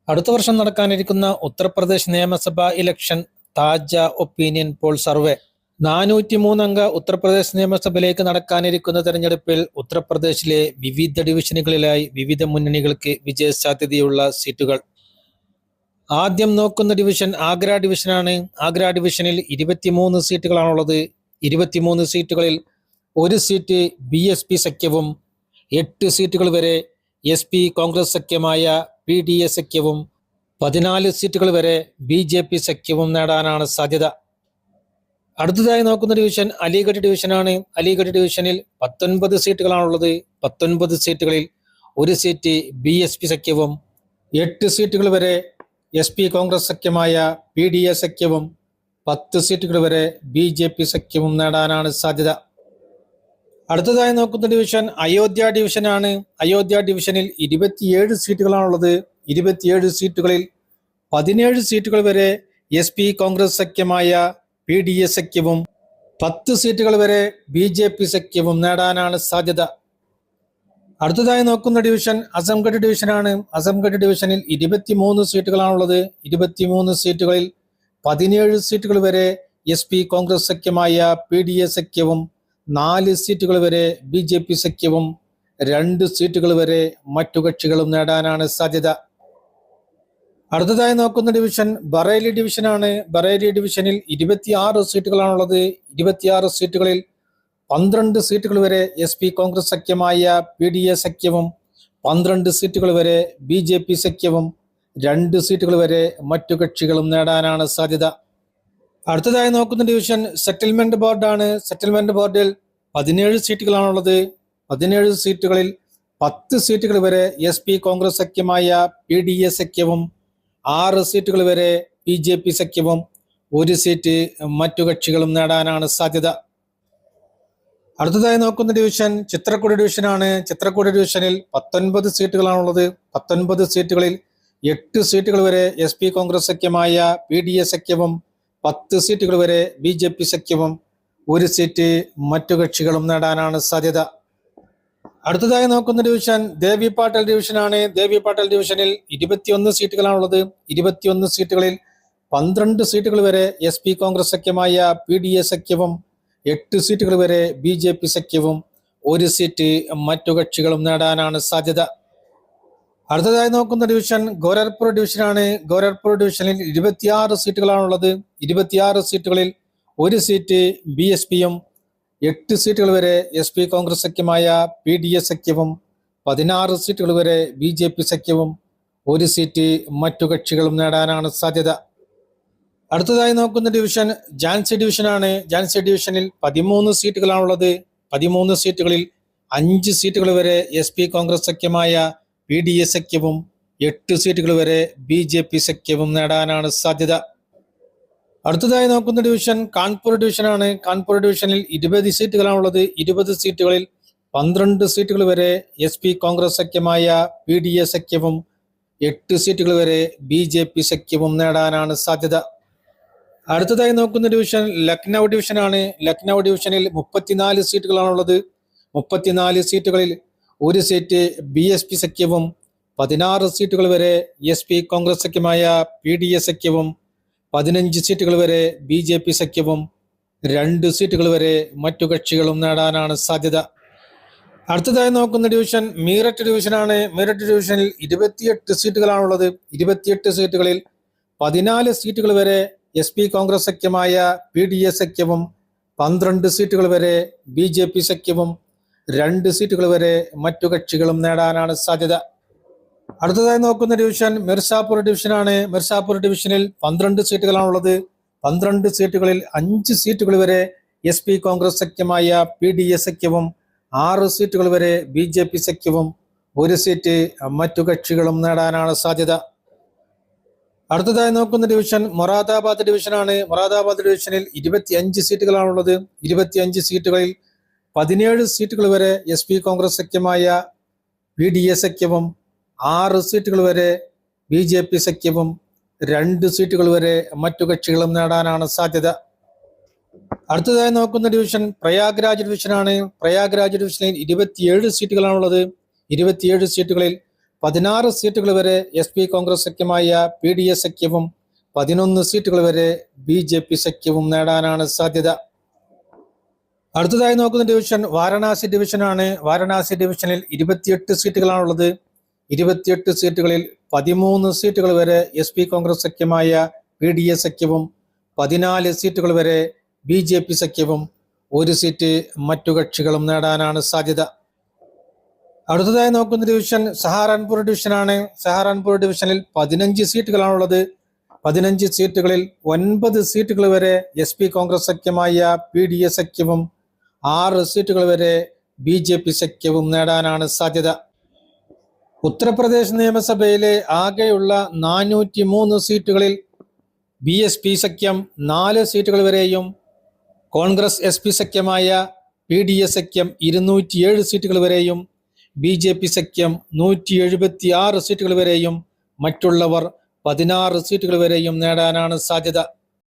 അടുത്ത വർഷം നടക്കാനിരിക്കുന്ന ഉത്തർപ്രദേശ് നിയമസഭാ ഇലക്ഷൻ താജ ഒപ്പീനിയൻ പോൾ സർവേ 403 അംഗ ഉത്തർപ്രദേശ് നിയമസഭയിലേക്ക് നടക്കാനിരിക്കുന്ന തെരഞ്ഞെടുപ്പിൽ ഉത്തർപ്രദേശിലെ വിവിധ ഡിവിഷനുകളിലായി വിവിധ മുന്നണികൾക്ക് വിജയസാധ്യതയുള്ള സീറ്റുകൾ. ആദ്യം നോക്കുന്ന ഡിവിഷൻ ആഗ്ര ഡിവിഷനാണ്. ആഗ്ര ഡിവിഷനിൽ 23 സീറ്റുകളാണുള്ളത്. 23 സീറ്റുകളിൽ ഒരു സീറ്റ് BSP സഖ്യവും 8 സീറ്റുകൾ വരെ SP കോൺഗ്രസ് സഖ്യമായ PDA സഖ്യവും 14 സീറ്റുകൾ വരെ BJP സഖ്യവും നേടാനാണ് സാധ്യത. അടുത്തതായി നോക്കുന്ന ഡിവിഷൻ അലിഗഡ് ഡിവിഷനാണ്. അലിഗഡ് ഡിവിഷനിൽ 19 സീറ്റുകളാണുള്ളത്. 19 സീറ്റുകളിൽ ഒരു സീറ്റ് BSP സഖ്യവും 8 സീറ്റുകൾ വരെ SP കോൺഗ്രസ് സഖ്യമായ PDA സഖ്യവും 10 സീറ്റുകൾ വരെ BJP സഖ്യവും നേടാനാണ് സാധ്യത. അടുത്തതായി നോക്കുന്ന ഡിവിഷൻ അയോധ്യ ഡിവിഷനാണ്. അയോധ്യ ഡിവിഷനിൽ 27 സീറ്റുകളാണുള്ളത്. 27 സീറ്റുകളിൽ 17 സീറ്റുകൾ വരെ SP കോൺഗ്രസ് സഖ്യമായ PDA സഖ്യവും 10 സീറ്റുകൾ വരെ BJP സഖ്യവും നേടാനാണ് സാധ്യത. അടുത്തതായി നോക്കുന്ന ഡിവിഷൻ അസംഗഡ് ഡിവിഷനാണ്. അസംഗഡ് ഡിവിഷനിൽ 23 സീറ്റുകളാണുള്ളത്. 23 സീറ്റുകളിൽ 17 സീറ്റുകൾ വരെ SP കോൺഗ്രസ് സഖ്യമായ PDA സഖ്യവും 4 സീറ്റുകൾ വരെ BJP സഖ്യവും 2 സീറ്റുകൾ വരെ മറ്റു കക്ഷികളും നേടാനാണ് സാധ്യത. അടുത്തതായി നോക്കുന്ന ഡിവിഷൻ ബറേലി ഡിവിഷനാണ്. ബറേലി ഡിവിഷനിൽ 26 സീറ്റുകളാണുള്ളത്. 26 സീറ്റുകളിൽ 12 സീറ്റുകൾ വരെ SP കോൺഗ്രസ് സഖ്യമായ PDA സഖ്യവും 12 സീറ്റുകൾ വരെ BJP സഖ്യവും 2 സീറ്റുകൾ വരെ മറ്റു കക്ഷികളും നേടാനാണ് സാധ്യത. അടുത്തതായി നോക്കുന്ന ഡിവിഷൻ സെറ്റിൽമെന്റ് ബോർഡാണ്. സെറ്റിൽമെന്റ് ബോർഡിൽ 17 സീറ്റുകളാണുള്ളത്. 17 സീറ്റുകളിൽ 10 സീറ്റുകൾ വരെ SP കോൺഗ്രസ് സഖ്യമായ PDA സഖ്യവും 6 സീറ്റുകൾ വരെ BJP സഖ്യവും 1 സീറ്റ് മറ്റു കക്ഷികളും നേടാനാണ് സാധ്യത. അടുത്തതായി നോക്കുന്ന ഡിവിഷൻ ചിത്രക്കൂട് ഡിവിഷനാണ്. ചിത്രക്കൂട് ഡിവിഷനിൽ 19 സീറ്റുകളാണുള്ളത്. 19 സീറ്റുകളിൽ 8 സീറ്റുകൾ വരെ SP കോൺഗ്രസ് സഖ്യമായ PDA സഖ്യവും 10 സീറ്റുകൾ വരെ BJP സഖ്യവും 1 സീറ്റ് മറ്റു കക്ഷികളും നേടാനാണ് സാധ്യത. അടുത്തതായി നോക്കുന്ന ഡിവിഷൻ ദേവി പാട്ടൽ ഡിവിഷനാണ്. ദേവി പാട്ടൽ ഡിവിഷനിൽ 21 സീറ്റുകളാണുള്ളത്. 21 സീറ്റുകളിൽ 12 സീറ്റുകൾ വരെ SP കോൺഗ്രസ് സഖ്യമായ PDA സഖ്യവും 8 സീറ്റുകൾ വരെ BJP സഖ്യവും 1 സീറ്റ് മറ്റു കക്ഷികളും നേടാനാണ് സാധ്യത. അടുത്തതായി നോക്കുന്ന ഡിവിഷൻ ഗോരഖ്പൂർ ഡിവിഷനാണ്. ഗോരഖ്പൂർ ഡിവിഷനിൽ 26 സീറ്റുകളാണുള്ളത്. 26 സീറ്റുകളിൽ 1 സീറ്റ് BSPയും 8 സീറ്റുകൾ വരെ SP കോൺഗ്രസ് സഖ്യമായ PDA സഖ്യവും 16 സീറ്റുകൾ വരെ BJP സഖ്യവും 1 സീറ്റ് മറ്റു കക്ഷികളും നേടാനാണ് സാധ്യത. അടുത്തതായി നോക്കുന്ന ഡിവിഷൻ ഝാൻസി ഡിവിഷനാണ്. ഝാൻസി ഡിവിഷനിൽ 13 സീറ്റുകളാണുള്ളത്. 13 സീറ്റുകളിൽ 5 സീറ്റുകൾ വരെ SP കോൺഗ്രസ് സഖ്യമായ PDA സഖ്യവും 8 സീറ്റുകൾ വരെ BJP സഖ്യവും നേടാനാണ് സാധ്യത. അടുത്തതായി നോക്കുന്ന ഡിവിഷൻ കാൺപൂർ ഡിവിഷനാണ്. കാൺപൂർ ഡിവിഷനിൽ 20 സീറ്റുകളാണുള്ളത്. 20 സീറ്റുകളിൽ 12 സീറ്റുകൾ വരെ SP കോൺഗ്രസ് സഖ്യമായ PDA സഖ്യവും 8 സീറ്റുകൾ വരെ BJP സഖ്യവും നേടാനാണ് സാധ്യത. അടുത്തതായി നോക്കുന്ന ഡിവിഷൻ ലക്നൗ ഡിവിഷനാണ്. ലക്നൗ ഡിവിഷനിൽ 34 സീറ്റുകളാണുള്ളത്. 34 സീറ്റുകളിൽ 1 സീറ്റ് BSP സഖ്യവും 16 സീറ്റുകൾ വരെ SP കോൺഗ്രസ് സഖ്യമായ PDA സഖ്യവും 15 സീറ്റുകൾ വരെ BJP സഖ്യവും 2 സീറ്റുകൾ വരെ മറ്റു കക്ഷികളും നേടാനാണ് സാധ്യത. അടുത്തതായി നോക്കുന്ന ഡിവിഷൻ മീററ്റ് ഡിവിഷനാണ്. മീററ്റ് ഡിവിഷനിൽ 28 സീറ്റുകളാണുള്ളത്. 28 സീറ്റുകളിൽ 14 സീറ്റുകൾ വരെ SP കോൺഗ്രസ് സഖ്യമായ PDA സഖ്യവും 12 സീറ്റുകൾ വരെ BJP സഖ്യവും 2 സീറ്റുകൾ വരെ മറ്റു കക്ഷികളും നേടാനാണ് സാധ്യത. അടുത്തതായി നോക്കുന്ന ഡിവിഷൻ മിർസാപൂർ ഡിവിഷനാണ്. മിർസാപൂർ ഡിവിഷനിൽ 12 സീറ്റുകളാണുള്ളത്. 12 സീറ്റുകളിൽ 5 സീറ്റുകൾ വരെ SP കോൺഗ്രസ് സഖ്യമായ PDA സഖ്യവും 6 സീറ്റുകൾ വരെ BJP സഖ്യവും 1 സീറ്റ് മറ്റു കക്ഷികളും നേടാനാണ് സാധ്യത. അടുത്തതായി നോക്കുന്ന ഡിവിഷൻ മൊറാദാബാദ് ഡിവിഷനാണ്. മൊറാദാബാദ് ഡിവിഷനിൽ 25 സീറ്റുകളാണുള്ളത്. 25 സീറ്റുകളിൽ 17 സീറ്റുകൾ വരെ SP കോൺഗ്രസ് സഖ്യമായ PDA സഖ്യവും 6 സീറ്റുകൾ വരെ BJP സഖ്യവും 2 സീറ്റുകൾ വരെ മറ്റു കക്ഷികളും നേടാനാണ് സാധ്യത. അടുത്തതായി നോക്കുന്ന ഡിവിഷൻ പ്രയാഗ്രാജ് ഡിവിഷനാണ്. പ്രയാഗ്രാജ് ഡിവിഷനിൽ 27 സീറ്റുകളാണുള്ളത്. 27 സീറ്റുകളിൽ 16 സീറ്റുകൾ വരെ SP കോൺഗ്രസ് സഖ്യമായ PDS സഖ്യവും 11 സീറ്റുകൾ വരെ BJP സഖ്യവും നേടാനാണ് സാധ്യത. അടുത്തതായി നോക്കുന്ന ഡിവിഷൻ വാരണാസി ഡിവിഷനാണ്. വാരണാസി ഡിവിഷനിൽ 28 സീറ്റുകളാണുള്ളത്. 28 സീറ്റുകളിൽ 13 സീറ്റുകൾ വരെ SP കോൺഗ്രസ് സഖ്യമായ PDS സഖ്യവും 14 സീറ്റുകൾ വരെ BJP സഖ്യവും 1 സീറ്റ് മറ്റു കക്ഷികളും നേടാനാണ് സാധ്യത. അടുത്തതായി നോക്കുന്ന ഡിവിഷൻ സഹാറൻപൂർ ഡിവിഷനാണ്. സഹാറൻപൂർ ഡിവിഷനിൽ 15 സീറ്റുകളാണുള്ളത്. 15 സീറ്റുകളിൽ 9 സീറ്റുകൾ വരെ SP കോൺഗ്രസ് സഖ്യമായ PDS സഖ്യവും 6 സീറ്റുകൾ വരെ BJP സഖ്യവും നേടാനാണ് സാധ്യത. ഉത്തർപ്രദേശ് നിയമസഭയിലെ ആകെയുള്ള 403 സീറ്റുകളിൽ BSP സഖ്യം 4 സീറ്റുകൾ വരെയും കോൺഗ്രസ് SP സഖ്യമായ PDS സഖ്യം 207 സീറ്റുകൾ വരെയും BJP സഖ്യം 176 സീറ്റുകൾ വരെയും മറ്റുള്ളവർ 16 സീറ്റുകൾ വരെയും നേടാനാണ് സാധ്യത.